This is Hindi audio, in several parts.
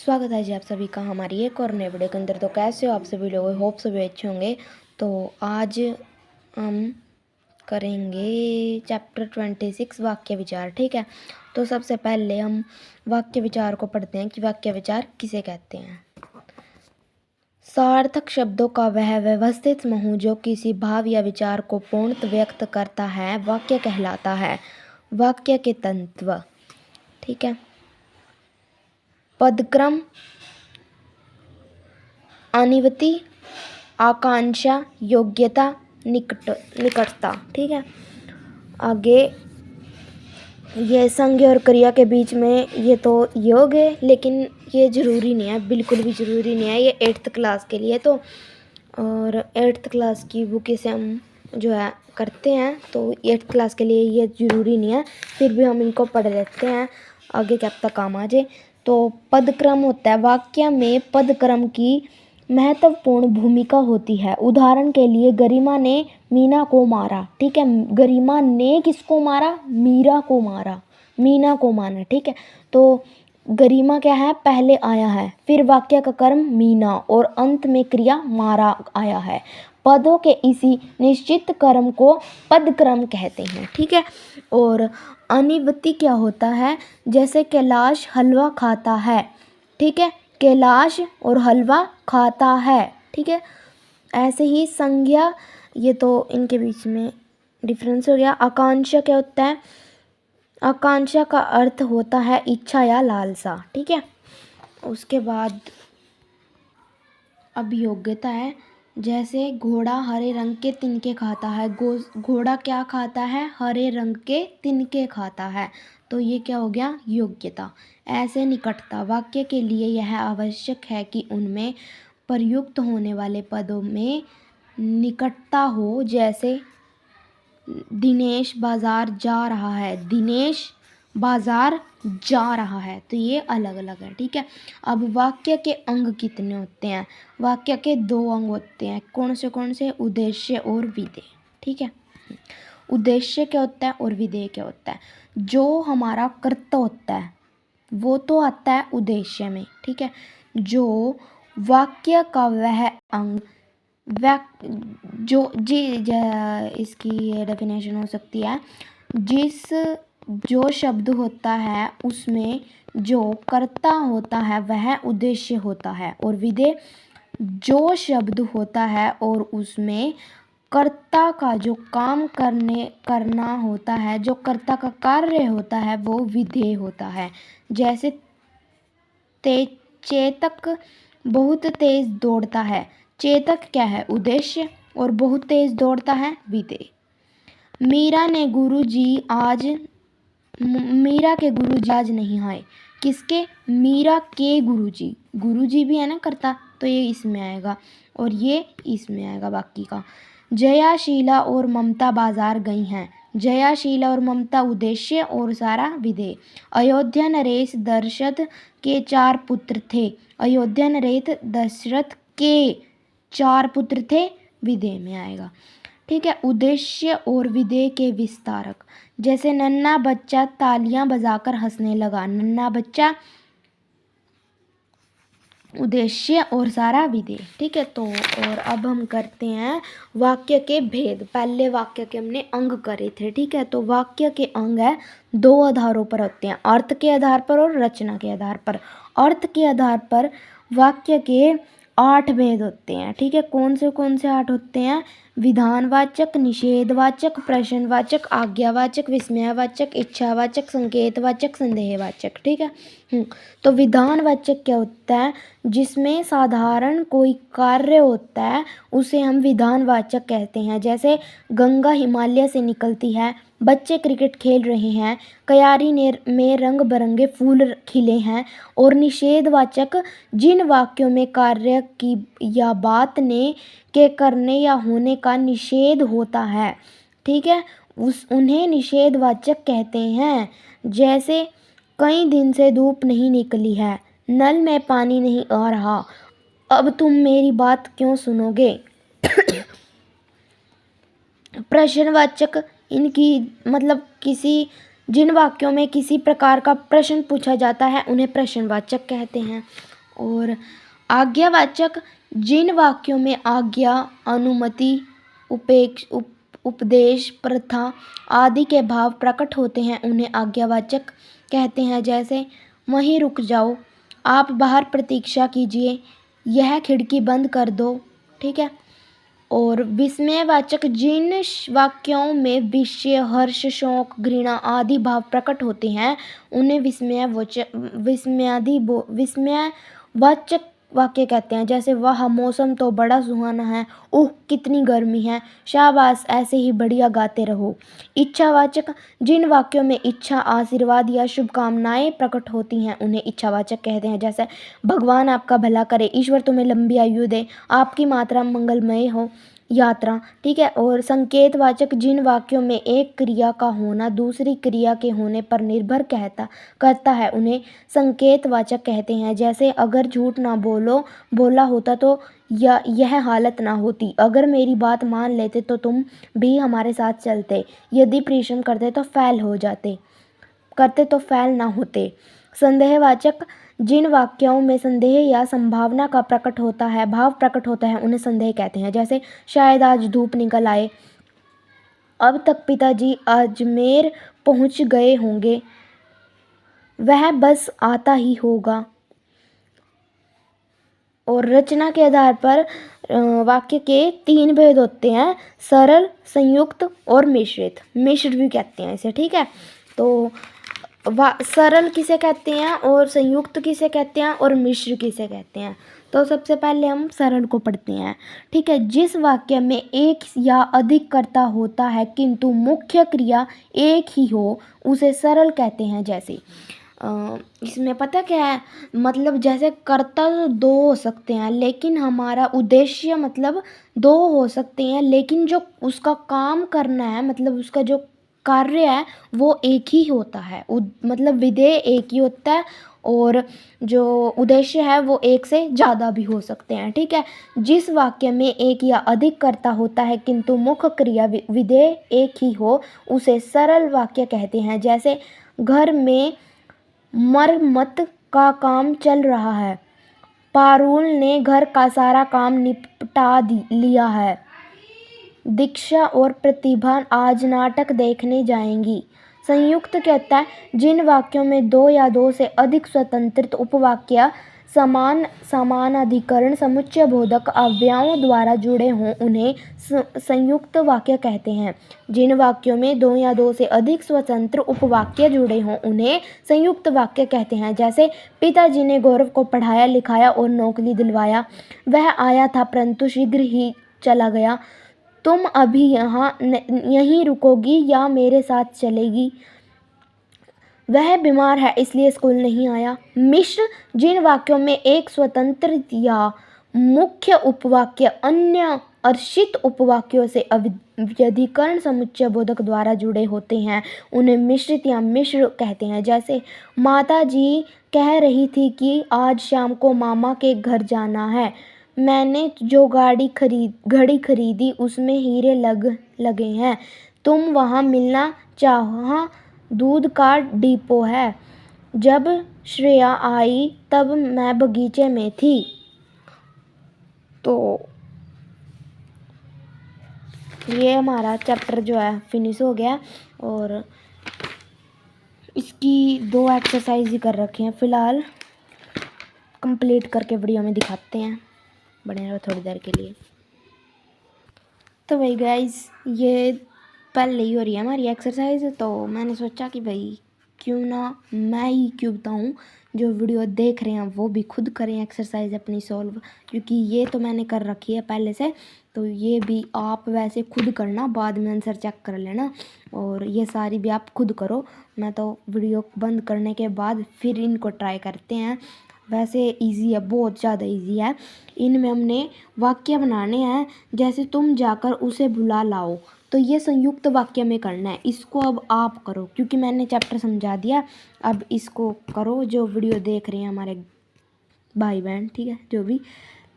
स्वागत है जी आप सभी का हमारी एक और नए वीडियो के अंदर। तो कैसे हो आप सभी लोग, होप सभी अच्छे होंगे। तो आज हम करेंगे चैप्टर 26 वाक्य विचार। ठीक है, तो सबसे पहले हम वाक्य विचार को पढ़ते हैं कि वाक्य विचार किसे कहते हैं। सार्थक शब्दों का वह व्यवस्थित समूह जो किसी भाव या विचार को पूर्णतः व्यक्त करता है वाक्य कहलाता है। वाक्य के तत्व, ठीक है, पदक्रम, अनिवृत्ति, आकांक्षा, योग्यता, निकटता। ठीक है, आगे ये संज्ञ और क्रिया के बीच में ये तो योग है, लेकिन ये ज़रूरी नहीं है, बिल्कुल भी ज़रूरी नहीं है। ये 8th क्लास के लिए तो, और 8th क्लास की बुक से हम जो है करते हैं, तो 8th क्लास के लिए ये ज़रूरी नहीं है, फिर भी हम इनको पढ़ लेते हैं आगे क्या पता काम आ जाए। तो पदक्रम होता है, वाक्य में पदक्रम की महत्वपूर्ण भूमिका होती है। उदाहरण के लिए गरिमा ने मीना को मारा। ठीक है, गरिमा ने किसको मारा? मीरा को मारा, मीना को मारा। ठीक है, तो गरिमा क्या है? पहले आया है, फिर वाक्य का कर्म मीना और अंत में क्रिया मारा आया है। पदों के इसी निश्चित क्रम को पदक्रम कहते हैं। ठीक है, और अनिवृत्ति क्या होता है? जैसे कैलाश हलवा खाता है। ठीक है, कैलाश और हलवा खाता है। ठीक है, ऐसे ही संज्ञा, ये तो इनके बीच में डिफरेंस हो गया। आकांक्षा क्या होता है? आकांक्षा का अर्थ होता है इच्छा या लालसा। ठीक है, उसके बाद अब योग्यता है। जैसे घोड़ा हरे रंग के तिनके खाता है। घोड़ा क्या खाता है? हरे रंग के तिनके खाता है, तो ये क्या हो गया? योग्यता। ऐसे निकटता, वाक्य के लिए यह आवश्यक है कि उनमें प्रयुक्त होने वाले पदों में निकटता हो। जैसे दिनेश बाजार जा रहा है, दिनेश बाजार जा रहा है, तो ये अलग अलग है। ठीक है, अब वाक्य के अंग कितने होते हैं? वाक्य के 2 अंग होते हैं। कौन से? उद्देश्य और विधेय। ठीक है, उद्देश्य क्या होता है और विधेय क्या होता है? जो हमारा कर्ता होता है वो तो आता है उद्देश्य में। ठीक है, जो वाक्य का वह अंग इसकी ये डेफिनेशन हो सकती है, जो शब्द होता है उसमें जो कर्ता होता है वह उद्देश्य होता है, और विधेय जो शब्द होता है और उसमें कर्ता का जो काम करना होता है, जो कर्ता का कार्य होता है, वो विधेय होता है। जैसे चेतक बहुत तेज दौड़ता है। चेतक क्या है? उद्देश्य, और बहुत तेज दौड़ता है विधेय। मीरा के गुरुजी आज नहीं आए। किसके? मीरा के गुरुजी। गुरुजी भी है ना कर्ता, तो ये इसमें आएगा और ये इसमें आएगा बाकी का। जया, शीला और ममता बाजार गई हैं। जया, शीला और ममता उद्देश्य और सारा विधेय। अयोध्या नरेश दशरथ के 4 पुत्र थे। अयोध्या नरेश दशरथ के 4 पुत्र थे, विधेय में आएगा। ठीक है, उद्देश्य और विधेय के विस्तारक। जैसे नन्हा बच्चा तालियां बजाकर हंसने लगा। नन्हा बच्चा उद्देश्य और सारा विधेय। ठीक है, तो और अब हम करते हैं वाक्य के भेद। पहले वाक्य के हमने अंग करे थे। ठीक है, तो वाक्य के अंग है 2 आधारों पर होते हैं, अर्थ के आधार पर और रचना के आधार पर। अर्थ के आधार पर वाक्य के 8 भेद होते हैं। ठीक है, कौन से 8 होते हैं? विधानवाचक, निषेधवाचक, प्रश्नवाचक, आज्ञावाचक, विस्मयवाचक, इच्छावाचक, संकेतवाचक, संदेहवाचक। ठीक है, तो विधानवाचक क्या होता है? जिसमें साधारण कोई कार्य होता है उसे हम विधानवाचक कहते हैं। जैसे गंगा हिमालय से निकलती है, बच्चे क्रिकेट खेल रहे हैं, क्यारी में रंग बिरंगे फूल खिले हैं। और निषेधवाचक जिन वाक्यों में कार्य की या बात के करने या होने का निषेध होता है। ठीक है, उन्हें निषेधवाचक कहते हैं। जैसे कई दिन से धूप नहीं निकली है, नल में पानी नहीं आ रहा, अब तुम मेरी बात क्यों सुनोगे? प्रश्नवाचक, इनकी मतलब जिन वाक्यों में किसी प्रकार का प्रश्न पूछा जाता है उन्हें प्रश्नवाचक कहते हैं। और आज्ञावाचक जिन वाक्यों में आज्ञा, अनुमति, उपदेश, प्रथा आदि के भाव प्रकट होते हैं उन्हें आज्ञावाचक कहते हैं। जैसे वहीं रुक जाओ, आप बाहर प्रतीक्षा कीजिए, यह खिड़की बंद कर दो, ठीक है। और विस्मयवाचक जिन वाक्यों में विषय, हर्ष, शोक, घृणा आदि भाव प्रकट होते हैं उन्हें विस्मयवाचक वाक्य कहते हैं। जैसे वह मौसम तो बड़ा सुहाना है, ओह कितनी गर्मी है, शाबाश ऐसे ही बढ़िया गाते रहो। इच्छावाचक जिन वाक्यों में इच्छा, आशीर्वाद या शुभकामनाएं प्रकट होती हैं उन्हें इच्छावाचक कहते हैं। जैसे भगवान आपका भला करे, ईश्वर तुम्हें लंबी आयु दे, आपकी मात्रा मंगलमय हो, यात्रा, ठीक है। और संकेतवाचक जिन वाक्यों में एक क्रिया का होना दूसरी क्रिया के होने पर निर्भर करता है उन्हें संकेतवाचक कहते हैं। जैसे अगर झूठ ना बोला होता तो यह हालत ना होती, अगर मेरी बात मान लेते तो तुम भी हमारे साथ चलते, यदि परिश्रम करते तो फैल ना होते। संदेहवाचक जिन वाक्यों में संदेह या संभावना का भाव प्रकट होता है उन्हें संदेह कहते हैं। जैसे शायद आज धूप निकल आए, अब तक पिताजी अजमेर पहुंच गए होंगे, वह बस आता ही होगा। और रचना के आधार पर वाक्य के 3 भेद होते हैं, सरल, संयुक्त और मिश्रित। मिश्र भी कहते हैं इसे, ठीक है। तो सरल किसे कहते हैं और संयुक्त किसे कहते हैं और मिश्र किसे कहते हैं। तो सबसे पहले हम सरल को पढ़ते हैं, ठीक है। जिस वाक्य में एक या अधिक कर्ता होता है किंतु मुख्य क्रिया एक ही हो उसे सरल कहते हैं। जैसे इसमें पता क्या है, मतलब जैसे कर्ता तो 2 हो सकते हैं लेकिन हमारा उद्देश्य मतलब 2 हो सकते हैं, लेकिन जो उसका काम करना है मतलब उसका जो कार्य है वो एक ही होता है, मतलब विधेय एक ही होता है और जो उद्देश्य है वो एक से ज़्यादा भी हो सकते हैं, ठीक है। जिस वाक्य में एक या अधिक कर्ता होता है किंतु मुख्य क्रिया विधेय एक ही हो उसे सरल वाक्य कहते हैं। जैसे घर में मरम्मत का काम चल रहा है, पारुल ने घर का सारा काम निपटा लिया है, दीक्षा और प्रतिभा आज नाटक देखने जाएंगी। संयुक्त कहता है जिन वाक्यों में 2 या 2 से अधिक स्वतंत्र उपवाक्य समान अधिकरण समुच्चय बोधक अव्ययों द्वारा जुड़े हों उन्हें संयुक्त वाक्य कहते हैं। जिन वाक्यों में 2 या 2 से अधिक स्वतंत्र उपवाक्य जुड़े हों उन्हें संयुक्त वाक्य कहते हैं। जैसे पिताजी ने गौरव को पढ़ाया लिखाया और नौकरी दिलवाया, वह आया था परंतु शीघ्र ही चला गया, तुम अभी यहीं रुकोगी या मेरे साथ चलेगी, वह बीमार है इसलिए स्कूल नहीं आया। मिश्र जिन वाक्यों में एक स्वतंत्र या मुख्य उपवाक्य अन्य अर्शित उपवाक्यों से अव्यधिकरण समुच्चय बोधक द्वारा जुड़े होते हैं उन्हें मिश्रित या मिश्र कहते हैं। जैसे माता जी कह रही थी कि आज शाम को मामा के घर जाना है, मैंने जो घड़ी खरीदी उसमें हीरे लगे हैं, तुम वहाँ मिलना चाहो, दूध का डिपो है, जब श्रेया आई तब मैं बगीचे में थी। तो ये हमारा चैप्टर जो है फिनिश हो गया और इसकी 2 एक्सरसाइज ही कर रखे हैं, फ़िलहाल कंप्लीट करके वीडियो में दिखाते हैं, बने रहो थोड़ी देर के लिए। तो भाई गाइस ये पहले ही हो रही है हमारी एक्सरसाइज, तो मैंने सोचा कि भाई क्यों ना मैं ही क्यों बताऊँ, जो वीडियो देख रहे हैं वो भी खुद करें एक्सरसाइज अपनी सॉल्व, क्योंकि ये तो मैंने कर रखी है पहले से, तो ये भी आप वैसे खुद करना, बाद में आंसर चेक कर लेना और ये सारी भी आप खुद करो। मैं तो वीडियो बंद करने के बाद फिर इनको ट्राई करते हैं। वैसे इजी है, बहुत ज़्यादा इजी है। इनमें हमने वाक्य बनाने हैं, जैसे तुम जाकर उसे बुला लाओ, तो ये संयुक्त वाक्य में करना है। इसको अब आप करो क्योंकि मैंने चैप्टर समझा दिया, अब इसको करो जो वीडियो देख रहे हैं हमारे भाई बहन, ठीक है, जो भी।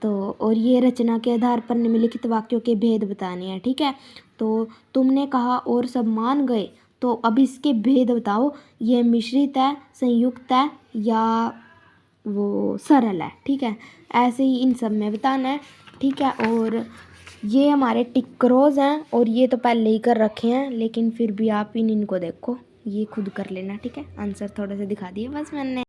तो और ये रचना के आधार पर निम्नलिखित वाक्यों के भेद बताने हैं, ठीक है। तो तुमने कहा और सब मान गए, तो अब इसके भेद बताओ, ये मिश्रित है, संयुक्त है या वो सरल है, ठीक है। ऐसे ही इन सब में बताना है, ठीक है। और ये हमारे टिक क्रॉस हैं और ये तो पहले ही कर रखे हैं, लेकिन फिर भी आप इनको देखो, ये खुद कर लेना, ठीक है। आंसर थोड़े से दिखा दिए बस मैंने।